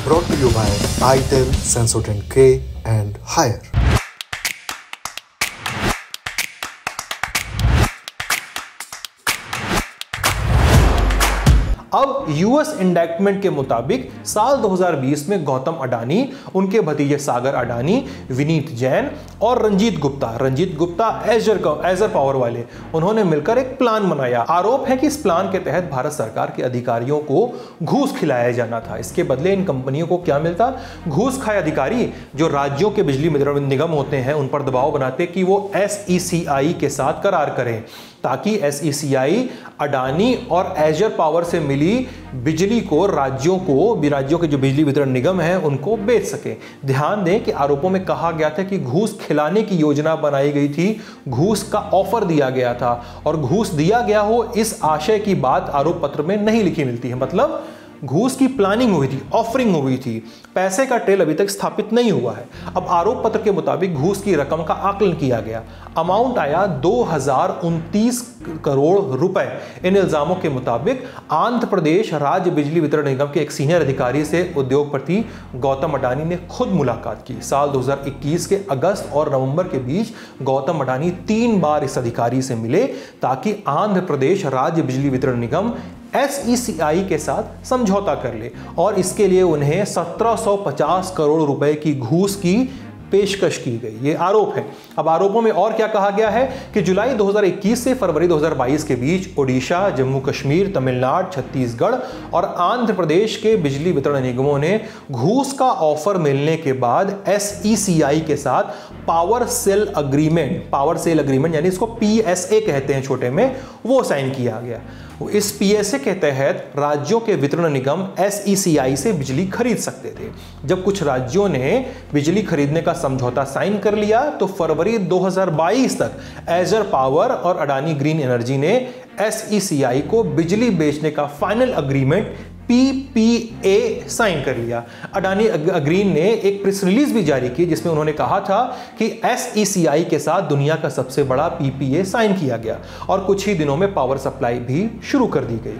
brought to you by itel, Sensodyne K and Haier. अब US इंडैक्टमेंट के मुताबिक साल 2020 में गौतम अडानी, उनके भतीजे सागर अडानी, विनीत जैन और रंजीत गुप्ता एजर पावर वाले, उन्होंने मिलकर एक प्लान बनाया। आरोप है कि इस प्लान के तहत भारत सरकार के अधिकारियों को घूस खिलाया जाना था। इसके बदले इन कंपनियों को क्या मिलता? घूस खाए अधिकारी जो राज्यों के बिजली वितरण निगम होते हैं उन पर दबाव बनाते कि वो SECI के साथ करार करें, ताकि SECI अडानी और एजर पावर से मिली बिजली को राज्यों के जो बिजली वितरण निगम है उनको बेच सके। ध्यान दें कि आरोपों में कहा गया था कि घूस खिलाने की योजना बनाई गई थी, घूस का ऑफर दिया गया था और घूस दिया गया हो इस आशय की बात आरोप पत्र में नहीं लिखी मिलती है। मतलब घूस की प्लानिंग हुई थी, ऑफरिंग हुई थी, पैसे का ट्रेल अभी तक स्थापित नहीं हुआ है। अब आरोप पत्र के मुताबिक घूस की रकम का आकलन किया गया, अमाउंट आया 2029 करोड़ रुपए। इन इल्जामों के मुताबिक आंध्र प्रदेश राज्य बिजली वितरण निगम के एक सीनियर अधिकारी से उद्योगपति गौतम अडानी ने खुद मुलाकात की। साल 2021 के अगस्त और नवंबर के बीच गौतम अडानी 3 बार इस अधिकारी से मिले ताकि आंध्र प्रदेश राज्य बिजली वितरण निगम SECI के साथ समझौता कर ले और इसके लिए उन्हें 1750 करोड़ रुपए की घूस की पेशकश की गई। ये आरोप है। अब आरोपों में और क्या कहा गया है कि जुलाई 2021 से फरवरी 2022 के बीच ओडिशा, जम्मू कश्मीर, तमिलनाडु, छत्तीसगढ़ और आंध्र प्रदेश के बिजली वितरण निगमों ने घूस का ऑफर मिलने के बाद SECI के साथ पावर सेल अग्रीमेंट यानी इसको PSA कहते हैं छोटे में, वो साइन किया गया। इस PSA के तहत राज्यों के वितरण निगम SECI से बिजली खरीद सकते थे। जब कुछ राज्यों ने बिजली खरीदने का समझौता साइन कर लिया तो फरवरी 2022 तक एजर पावर और अडानी ग्रीन एनर्जी ने SECI को बिजली बेचने का फाइनल अग्रीमेंट PPA साइन कर लिया। अडानी ग्रीन ने एक प्रेस रिलीज भी जारी की जिसमें उन्होंने कहा था कि SECI के साथ दुनिया का सबसे बड़ा PPA साइन किया गया और कुछ ही दिनों में पावर सप्लाई भी शुरू कर दी गई।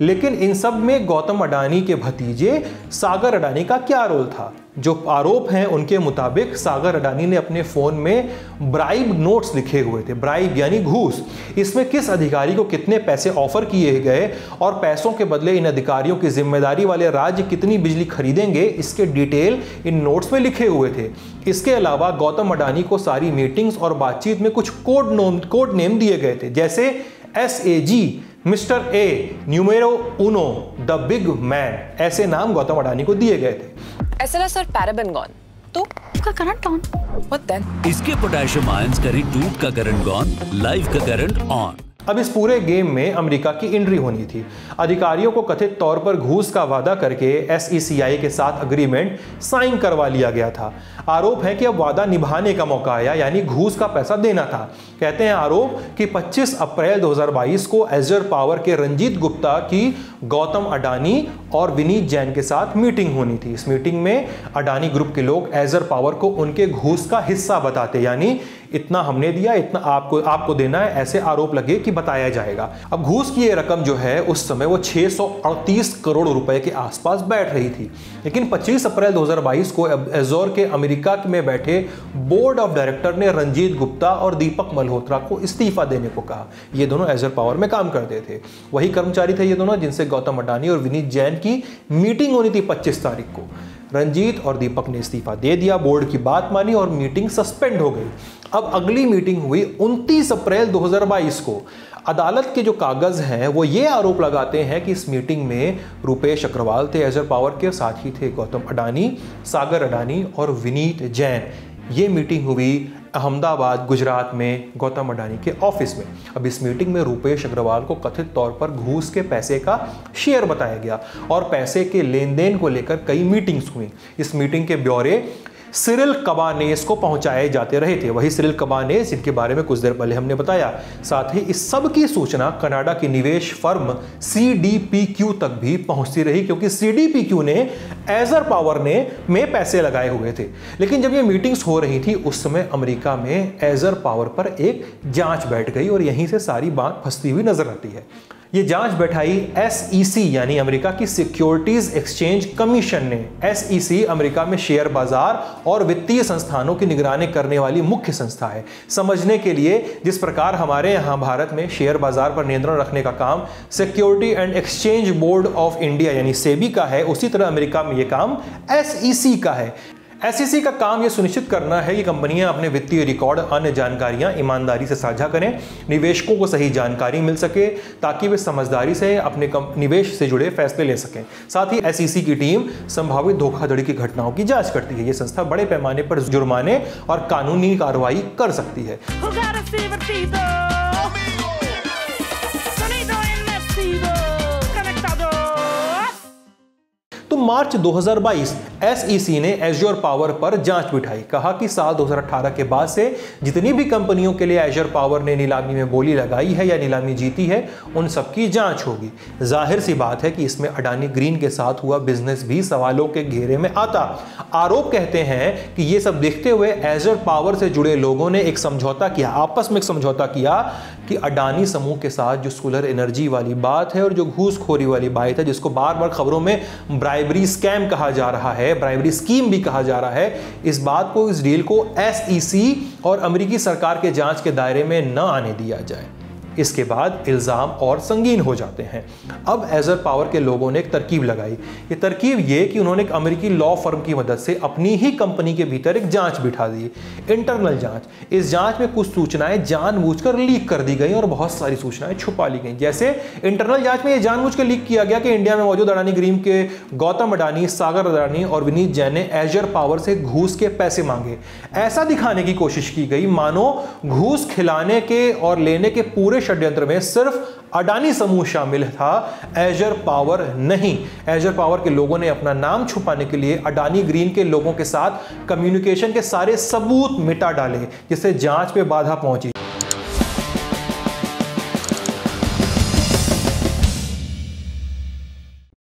लेकिन इन सब में गौतम अडानी के भतीजे सागर अडानी का क्या रोल था? जो आरोप हैं उनके मुताबिक सागर अडानी ने अपने फोन में ब्राइब नोट्स लिखे हुए थे। ब्राइब यानी घूस। इसमें किस अधिकारी को कितने पैसे ऑफर किए गए और पैसों के बदले इन अधिकारियों की जिम्मेदारी वाले राज्य कितनी बिजली खरीदेंगे, इसके डिटेल इन नोट्स में लिखे हुए थे। इसके अलावा गौतम अडानी को सारी मीटिंग्स और बातचीत में कुछ कोड नेम दिए गए थे, जैसे SAG, mister A, numero Uno, the big man, ऐसे नाम गौतम अडानी को दिए गए थे। SLS और पैराबेन गॉन, तो उसका करंट ऑन। What then? इसके पोटेशियम आयंस करें टूट का करंट गॉन, लाइव का करंट ऑन। अब इस पूरे गेम में अमेरिका की एंट्री होनी थी। अधिकारियों को कथित तौर पर घूस का वादा करके SECI के साथ अग्रीमेंट साइन करवा लिया गया था। आरोप है कि अब वादा निभाने का मौका आया, यानी घूस का पैसा देना था। कहते हैं आरोप कि 25 अप्रैल 2022 को एजर पावर के रंजीत गुप्ता की गौतम अडानी और विनीत जैन के साथ मीटिंग होनी थी। इस मीटिंग में अडानी ग्रुप के लोग एजर पावर को उनके घूस का हिस्सा बताते, यानी इतना हमने दिया, इतना आपको देना है, ऐसे आरोप लगे कि बताया जाएगा। अब घूस की ये रकम जो है उस समय वो 638 करोड़ रुपए के आसपास बैठ रही थी। लेकिन 25 अप्रैल 2022 को एजोर के अमेरिका में बैठे बोर्ड ऑफ डायरेक्टर ने रंजीत गुप्ता और दीपक मल्होत्रा को इस्तीफा देने को कहा। ये दोनों एजर पावर में काम करते थे, वही कर्मचारी थे ये दोनों जिनसे गौतम अडानी और विनीत जैन की मीटिंग होनी थी 25 तारीख को। रंजीत और दीपक ने इस्तीफा दे दिया, बोर्ड की बात मानी और मीटिंग सस्पेंड हो गई। अब अगली मीटिंग हुई 29 अप्रैल 2022 को। अदालत के जो कागज हैं वो ये आरोप लगाते हैं कि इस मीटिंग में रुपेश अग्रवाल थे एजर पावर के, साथ ही थे गौतम अडानी, सागर अडानी और विनीत जैन। ये मीटिंग हुई अहमदाबाद, गुजरात में गौतम अडानी के ऑफिस में। अब इस मीटिंग में रुपेश अग्रवाल को कथित तौर पर घूस के पैसे का शेयर बताया गया और पैसे के लेन देन को लेकर कई मीटिंग्स हुई। इस मीटिंग के ब्यौरे सिरिल कबानेस को पहुंचाए जाते रहे थे, वही सिरिल कबानेस जिनके बारे में कुछ देर पहले हमने बताया। साथ ही इस सब की सूचना कनाडा की निवेश फर्म CDPQ तक भी पहुंचती रही, क्योंकि CDPQ ने एजर पावर में पैसे लगाए हुए थे। लेकिन जब ये मीटिंग्स हो रही थी उस समय अमेरिका में एजर पावर पर एक जांच बैठ गई और यहीं से सारी बात फंसती हुई नजर आती है। ये जांच बैठाई SEC यानी अमेरिका की सिक्योरिटीज एक्सचेंज कमीशन ने। SEC अमेरिका में शेयर बाजार और वित्तीय संस्थानों की निगरानी करने वाली मुख्य संस्था है। समझने के लिए, जिस प्रकार हमारे यहाँ भारत में शेयर बाजार पर नियंत्रण रखने का काम security and exchange board of India यानी सेबी का है, उसी तरह अमेरिका में यह काम SEC का है। SEC का काम यह सुनिश्चित करना है कि कंपनियां अपने वित्तीय रिकॉर्ड, अन्य जानकारियां ईमानदारी से साझा करें, निवेशकों को सही जानकारी मिल सके ताकि वे समझदारी से अपने निवेश से जुड़े फैसले ले सकें। साथ ही SEC की टीम संभावित धोखाधड़ी की घटनाओं की जांच करती है। यह संस्था बड़े पैमाने पर जुर्माने और कानूनी कार्रवाई कर सकती है। तो मार्च 2022 SEC ने एज्योर पावर पर जांच बिठाई। कहा कि साल 2018 के बाद से जितनी भी कंपनियों के लिए एज्योर पावर ने नीलामी में बोली लगाई है या नीलामी जीती है, उन सबकी जांच होगी। जाहिर सी बात है कि इसमें अडानी ग्रीन के साथ हुआ बिजनेस भी सवालों के घेरे में आता। आरोप कहते हैं कि ये सब देखते हुए एज्योर पावर से जुड़े लोगों ने एक समझौता किया, आपस में एक समझौता किया कि अडानी समूह के साथ जो सोलर एनर्जी वाली बात है और जो घूसखोरी वाली बात है, जिसको बार बार खबरों में ब्राइबरी स्कैम कहा जा रहा है, ब्राइबरी स्कीम भी कहा जा रहा है, इस बात को, इस डील को SEC और अमेरिकी सरकार के जांच के दायरे में न आने दिया जाए। इसके बाद इल्जाम और संगीन हो जाते हैं। अब एज्योर पावर के लोगों ने एक तरकीब लगाई। ये तरकीब ये कि उन्होंने एक अमेरिकी लॉ फर्म की मदद से अपनी ही कंपनी के भीतर एक जांच बिठा दी, इंटरनल जांच। इस जांच में कुछ सूचनाएं जानबूझकर लीक कर दी गई और बहुत सारी सूचनाएं छुपा ली गई। जैसे इंटरनल जांच में यह जानबूझकर लीक किया गया कि इंडिया में मौजूद अडानी ग्रीन के गौतम अडानी, सागर अडानी और विनीत जैन ने एज्योर पावर से घूस के पैसे मांगे। ऐसा दिखाने की कोशिश की गई मानो घूस खिलाने के और लेने के पूरे षड्यंत्र में सिर्फ अडानी समूह शामिल था, एज्योर पावर नहीं। एज्योर पावर के लोगों ने अपना नाम छुपाने के लिए अडानी ग्रीन के लोगों के साथ कम्युनिकेशन के सारे सबूत मिटा डाले, जिससे जांच पे बाधा पहुंची।